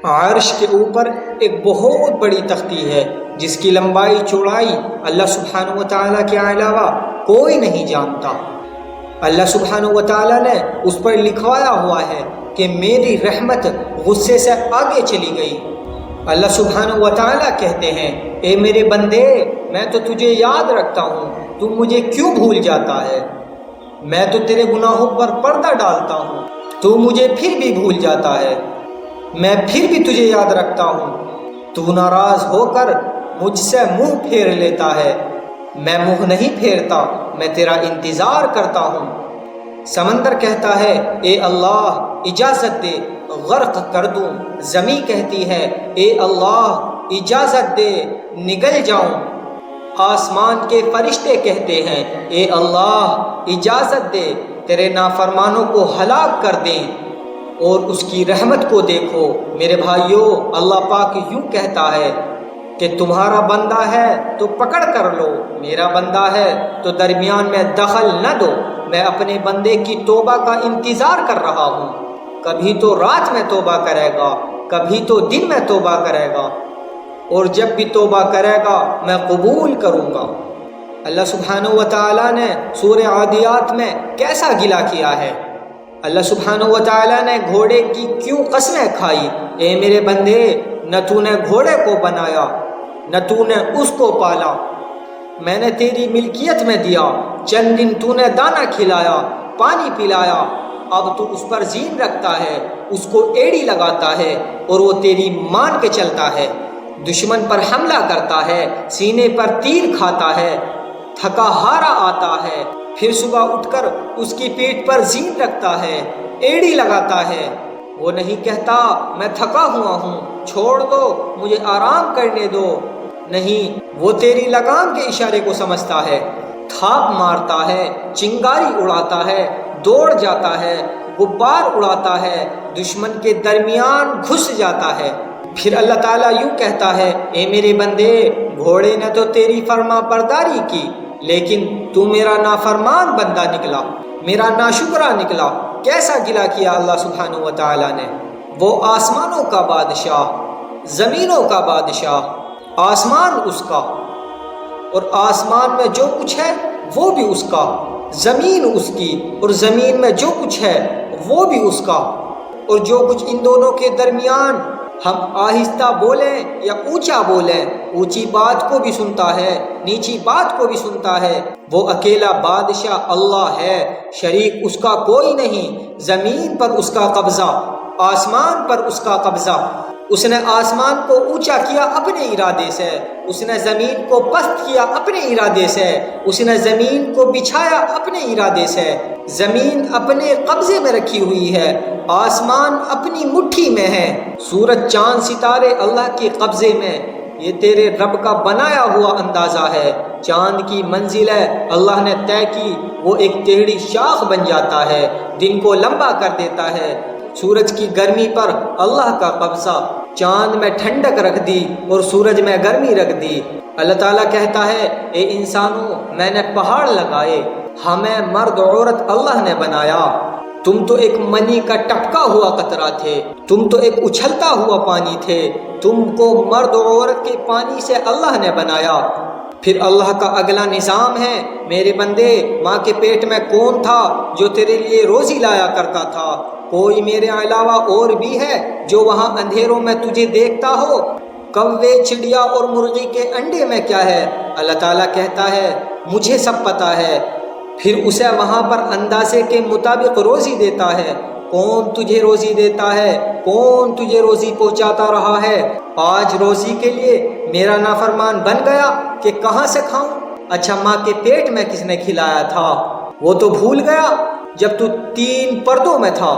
عرش کے اوپر ایک بہت بڑی تختی ہے جس کی لمبائی چوڑائی اللہ سبحانہ و تعالیٰ کے علاوہ کوئی نہیں جانتا۔ اللہ سبحانہ و تعالیٰ نے اس پر لکھوایا ہوا ہے کہ میری رحمت غصے سے آگے چلی گئی۔ اللہ سبحانہ و تعالیٰ کہتے ہیں، اے میرے بندے، میں تو تجھے یاد رکھتا ہوں، تو مجھے کیوں بھول جاتا ہے؟ میں تو تیرے گناہوں پر پردہ ڈالتا ہوں، تو مجھے پھر بھی بھول جاتا ہے۔ میں پھر بھی تجھے یاد رکھتا ہوں، تو ناراض ہو کر مجھ سے منہ پھیر لیتا ہے۔ میں منہ نہیں پھیرتا، میں تیرا انتظار کرتا ہوں۔ سمندر کہتا ہے، اے اللہ اجازت دے غرق کر دوں۔ زمین کہتی ہے، اے اللہ اجازت دے نگل جاؤں۔ آسمان کے فرشتے کہتے ہیں، اے اللہ اجازت دے تیرے نافرمانوں کو ہلاک کر دیں، اور اس کی رحمت کو دیکھو۔ میرے بھائیوں، اللہ پاک یوں کہتا ہے کہ تمہارا بندہ ہے تو پکڑ کر لو، میرا بندہ ہے تو درمیان میں دخل نہ دو۔ میں اپنے بندے کی توبہ کا انتظار کر رہا ہوں، کبھی تو رات میں توبہ کرے گا، کبھی تو دن میں توبہ کرے گا، اور جب بھی توبہ کرے گا میں قبول کروں گا۔ اللہ سبحانہ و تعالیٰ نے سورہ عادیات میں کیسا گلہ کیا ہے۔ اللہ سبحانہ و تعالیٰ نے گھوڑے کی کیوں قسمیں کھائی؟ اے میرے بندے، نہ تو نے گھوڑے کو بنایا، نہ تو نے اس کو پالا۔ میں نے تیری ملکیت میں دیا، چند دن تو نے دانہ کھلایا، پانی پلایا، اب تو اس پر زین رکھتا ہے، اس کو ایڑی لگاتا ہے، اور وہ تیری مان کے چلتا ہے۔ دشمن پر حملہ کرتا ہے، سینے پر تیر کھاتا ہے، تھکا ہارا آتا ہے، پھر صبح اٹھ کر اس کی پیٹھ پر زین رکھتا ہے، ایڑی لگاتا ہے۔ وہ نہیں کہتا میں تھکا ہوا ہوں، چھوڑ دو، مجھے آرام کرنے دو۔ نہیں، وہ تیری لگام کے اشارے کو سمجھتا ہے، تھاپ مارتا ہے، چنگاری اڑاتا ہے، دوڑ جاتا ہے، غبار اڑاتا ہے، دشمن کے درمیان گھس جاتا ہے۔ پھر اللہ تعالیٰ یوں کہتا ہے، اے میرے بندے، گھوڑے نے تو تیری فرما برداری کی، لیکن تو میرا نافرمان بندہ نکلا، میرا ناشکرا نکلا۔ کیسا گلہ کیا اللہ سبحانہ و تعالیٰ نے۔ وہ آسمانوں کا بادشاہ، زمینوں کا بادشاہ، آسمان اس کا، اور آسمان میں جو کچھ ہے وہ بھی اس کا، زمین اس کی، اور زمین میں جو کچھ ہے وہ بھی اس کا، اور جو کچھ ان دونوں کے درمیان۔ ہم آہستہ بولیں یا اونچا بولیں، اونچی بات کو بھی سنتا ہے، نیچی بات کو بھی سنتا ہے۔ وہ اکیلا بادشاہ اللہ ہے، شریک اس کا کوئی نہیں۔ زمین پر اس کا قبضہ، آسمان پر اس کا قبضہ۔ اس نے آسمان کو اونچا کیا اپنے ارادے سے، اس نے زمین کو پست کیا اپنے ارادے سے، اس نے زمین کو بچھایا اپنے ارادے سے۔ زمین اپنے قبضے میں رکھی ہوئی ہے، آسمان اپنی مٹھی میں ہے، سورج چاند ستارے اللہ کے قبضے میں۔ یہ تیرے رب کا بنایا ہوا اندازہ ہے۔ چاند کی منزل ہے اللہ نے طے کی، وہ ایک ٹیڑھی شاخ بن جاتا ہے، دن کو لمبا کر دیتا ہے۔ سورج کی گرمی پر اللہ کا قبضہ، چاند میں ٹھنڈک رکھ دی اور سورج میں گرمی رکھ دی۔ اللہ تعالیٰ کہتا ہے، اے انسانوں، میں نے پہاڑ لگائے، ہمیں مرد عورت اللہ نے بنایا۔ تم تو ایک منی کا ٹپکا ہوا قطرہ تھے، تم تو ایک اچھلتا ہوا پانی تھے، تم کو مرد و عورت کے پانی سے اللہ نے بنایا۔ پھر اللہ کا اگلا نظام ہے، میرے بندے، ماں کے پیٹ میں کون تھا جو تیرے لیے روزی لایا کرتا تھا؟ کوئی میرے علاوہ اور بھی ہے جو وہاں اندھیروں میں تجھے دیکھتا ہو؟ کوے، چڑیا اور مرغی کے انڈے میں کیا ہے؟ اللہ تعالیٰ کہتا ہے، مجھے سب پتہ ہے۔ پھر اسے وہاں پر اندازے کے مطابق روزی دیتا ہے۔ کون تجھے روزی دیتا ہے؟ کون تجھے روزی پہنچاتا رہا ہے؟ آج روزی کے لیے میرا نافرمان بن گیا کہ کہاں سے کھاؤں؟ اچھا، ماں کے پیٹ میں کس نے کھلایا تھا؟ وہ تو بھول گیا جب تو 3 پردوں میں تھا۔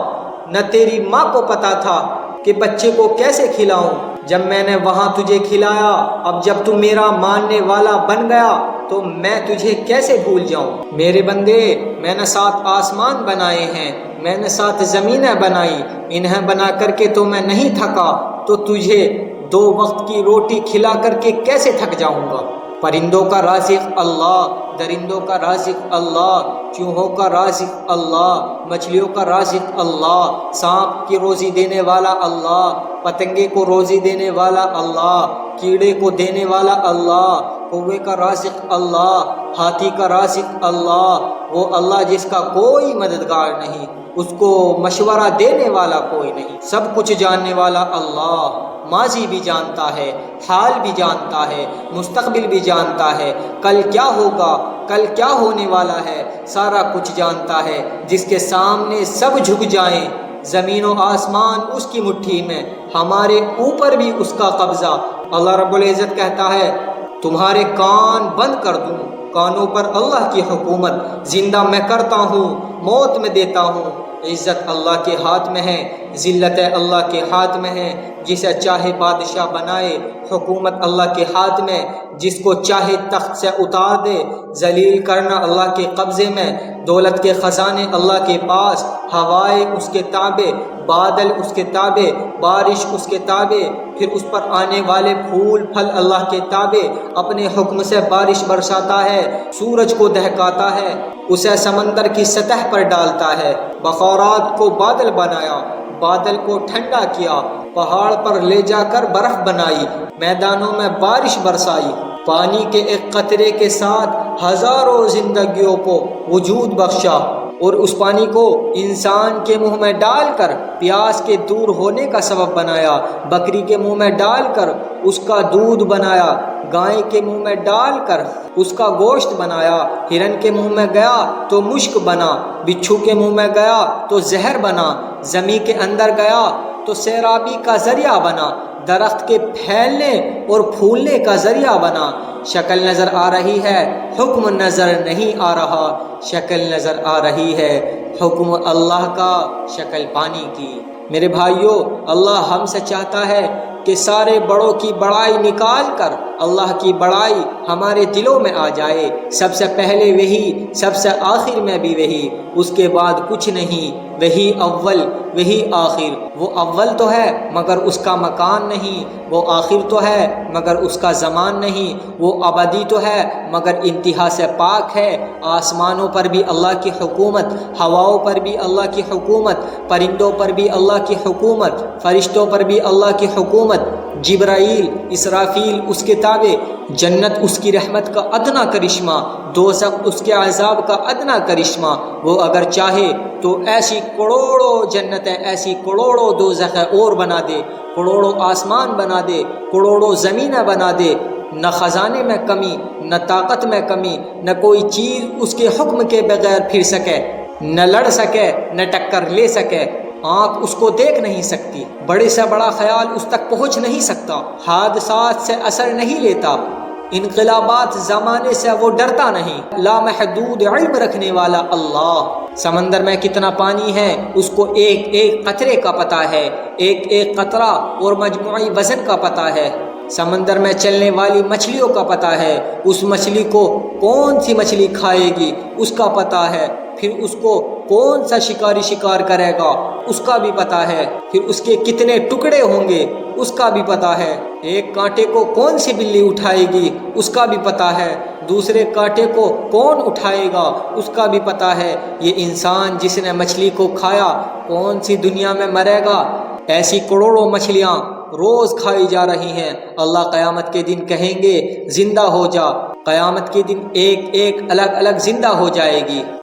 نہ تیری ماں کو پتا تھا کہ بچے کو کیسے کھلاؤں۔ جب میں نے وہاں تجھے کھلایا، اب جب تو میرا ماننے والا بن گیا تو میں تجھے کیسے بھول جاؤں؟ میرے بندے، میں نے 7 آسمان بنائے ہیں، میں نے 7 زمینیں بنائی، انہیں بنا کر کے تو میں نہیں تھکا، تو تجھے 2 وقت کی روٹی کھلا کر کے کیسے تھک جاؤں گا؟ پرندوں کا رازق اللہ، درندوں کا رازق اللہ، چوہوں کا رازق اللہ، مچھلیوں کا رازق اللہ، سانپ کی روزی دینے والا اللہ، پتنگے کو روزی دینے والا اللہ، کیڑے کو دینے والا اللہ، کوے کا رازق اللہ، ہاتھی کا رازق اللہ، وہ اللہ جس کا کوئی مددگار نہیں، اس کو مشورہ دینے والا کوئی نہیں، سب کچھ جاننے والا اللہ، ماضی بھی جانتا ہے، حال بھی جانتا ہے، مستقبل بھی جانتا ہے، کل کیا ہوگا، کل کیا ہونے والا ہے، سارا کچھ جانتا ہے، جس کے سامنے سب جھک جائیں، زمین و آسمان اس کی مٹھی میں، ہمارے اوپر بھی اس کا قبضہ۔ اللہ رب العزت کہتا ہے تمہارے کان بند کر دوں، کانوں پر اللہ کی حکومت، زندہ میں کرتا ہوں، موت میں دیتا ہوں، عزت اللہ کے ہاتھ میں ہے، ذلت اللہ کے ہاتھ میں ہے، جسے چاہے بادشاہ بنائے، حکومت اللہ کے ہاتھ میں، جس کو چاہے تخت سے اتار دے، ذلیل کرنا اللہ کے قبضے میں، دولت کے خزانے اللہ کے پاس، ہوائیں اس کے تابع، بادل اس کے تابع، بارش اس کے تابع، پھر اس پر آنے والے پھول پھل اللہ کے تابع، اپنے حکم سے بارش برساتا ہے، سورج کو دہکاتا ہے، اسے سمندر کی سطح پر ڈالتا ہے، بخارات کو بادل بنایا، بادل کو ٹھنڈا کیا، پہاڑ پر لے جا کر برف بنائی، میدانوں میں بارش برسائی، پانی کے ایک قطرے کے ساتھ ہزاروں زندگیوں کو وجود بخشا، اور اس پانی کو انسان کے منہ میں ڈال کر پیاس کے دور ہونے کا سبب بنایا، بکری کے منہ میں ڈال کر اس کا دودھ بنایا، گائے کے منہ میں ڈال کر اس کا گوشت بنایا، ہرن کے منہ میں گیا تو مشک بنا، بچھو کے منہ میں گیا تو زہر بنا، زمین کے اندر گیا تو سیرابی کا ذریعہ بنا، درخت کے پھیلنے اور پھولنے کا ذریعہ بنا۔ شکل نظر آ رہی ہے، حکم نظر نہیں آ رہا، شکل نظر آ رہی ہے، حکم اللہ کا، شکل پانی کی۔ میرے بھائیوں، اللہ ہم سے چاہتا ہے کہ سارے بڑوں کی بڑائی نکال کر اللہ کی بڑائی ہمارے دلوں میں آ جائے، سب سے پہلے وہی، سب سے آخر میں بھی وہی، اس کے بعد کچھ نہیں، وہی اول وہی آخر، وہ اول تو ہے مگر اس کا مکان نہیں، وہ آخر تو ہے مگر اس کا زمان نہیں، وہ ابدی تو ہے مگر انتہا سے پاک ہے۔ آسمانوں پر بھی اللہ کی حکومت، ہواؤں پر بھی اللہ کی حکومت، پرندوں پر بھی اللہ کی حکومت، فرشتوں پر بھی اللہ کی حکومت، جبرائیل، اسرافیل اس کے تابع، جنت اس کی رحمت کا ادنا کرشمہ، دوزخ اس کے عذاب کا ادنا کرشمہ۔ وہ اگر چاہے تو ایسی کروڑوں جنتیں، ایسی کروڑوں دوزخیں اور بنا دے، کروڑوں آسمان بنا دے، کروڑوں زمینیں بنا دے، نہ خزانے میں کمی، نہ طاقت میں کمی، نہ کوئی چیز اس کے حکم کے بغیر پھر سکے، نہ لڑ سکے، نہ ٹکر لے سکے، آنکھ اس کو دیکھ نہیں سکتی، بڑے سے بڑا خیال اس تک پہنچ نہیں سکتا، حادثات سے اثر نہیں لیتا، انقلابات زمانے سے وہ ڈرتا نہیں، لامحدود علم رکھنے والا اللہ۔ سمندر میں کتنا پانی ہے اس کو ایک ایک قطرے کا پتہ ہے، ایک ایک قطرہ اور مجموعی وزن کا پتہ ہے۔ سمندر میں چلنے والی مچھلیوں کا پتہ ہے، اس مچھلی کو کون سی مچھلی کھائے گی اس کا پتہ ہے، پھر اس کو کون سا شکاری شکار کرے گا اس کا بھی پتہ ہے، پھر اس کے کتنے ٹکڑے ہوں گے اس کا بھی پتہ ہے، ایک کانٹے کو کون سی بلی اٹھائے گی اس کا بھی پتہ ہے، دوسرے کانٹے کو کون اٹھائے گا اس کا بھی پتہ ہے۔ یہ انسان جس نے مچھلی کو کھایا کون سی دنیا میں مرے گا؟ ایسی کروڑوں مچھلیاں روز کھائی جا رہی ہیں۔ اللہ قیامت کے دن کہیں گے زندہ ہو جا، قیامت کے دن ایک ایک الگ الگ زندہ ہو جائے گی۔